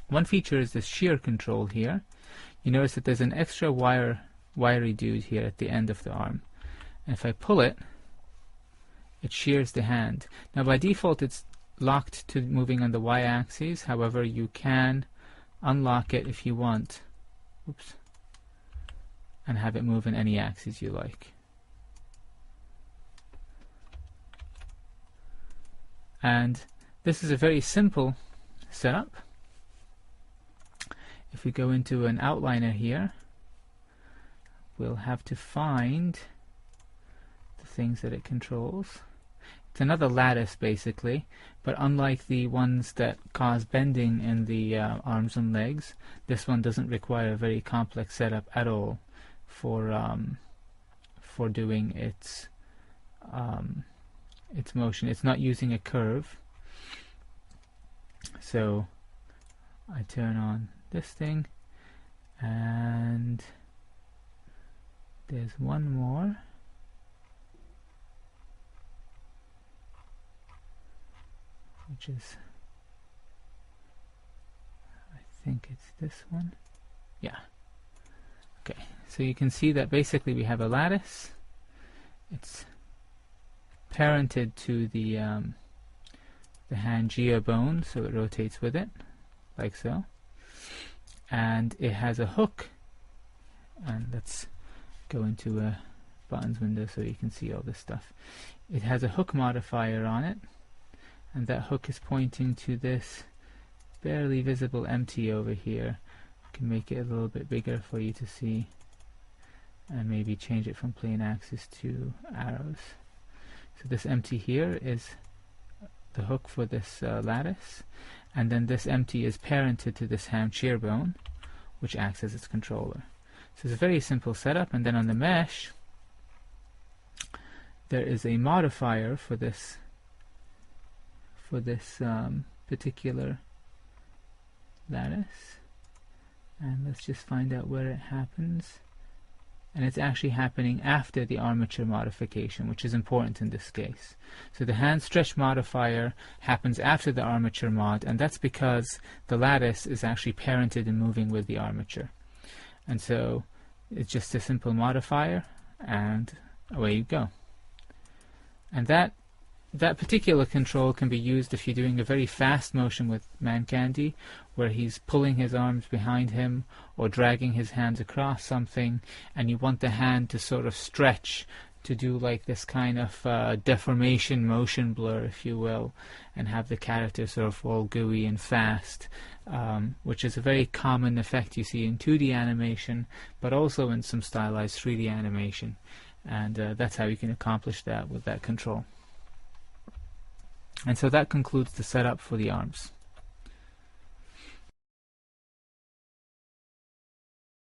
One feature is this shear control here. You notice that there's an extra wiry dude here at the end of the arm. And if I pull it, it shears the hand. Now by default it's locked to moving on the y-axis. However, you can unlock it if you want. Oops. And have it move in any axis you like. And this is a very simple setup. If we go into an outliner here, we'll have to find the things that it controls. It's another lattice basically, but unlike the ones that cause bending in the arms and legs, this one doesn't require a very complex setup at all for doing its motion. It's not using a curve. So I turn on this thing, and there's one more. Which is, I think it's this one. Yeah. Okay, so you can see that basically we have a lattice. It's parented to the hand geobone, so it rotates with it, like so. And it has a hook, and let's go into a buttons window so you can see all this stuff. It has a hook modifier on it, and that hook is pointing to this barely visible empty over here. I can make it a little bit bigger for you to see, and maybe change it from plane axis to arrows. So this empty here is the hook for this lattice, and then this empty is parented to this ham shear bone, which acts as its controller. So it's a very simple setup. And then on the mesh, there is a modifier for this particular lattice, and let's just find out where it happens. And it's actually happening after the armature modification, which is important in this case. So the hand stretch modifier happens after the armature mod, and that's because the lattice is actually parented and moving with the armature. And so it's just a simple modifier, and away you go. And that particular control can be used if you're doing a very fast motion with Mancandy, where he's pulling his arms behind him or dragging his hands across something, and you want the hand to sort of stretch to do like this kind of deformation motion blur, if you will, and have the character sort of all gooey and fast, which is a very common effect you see in 2D animation, but also in some stylized 3D animation. And that's how you can accomplish that with that control. And so that concludes the setup for the arms.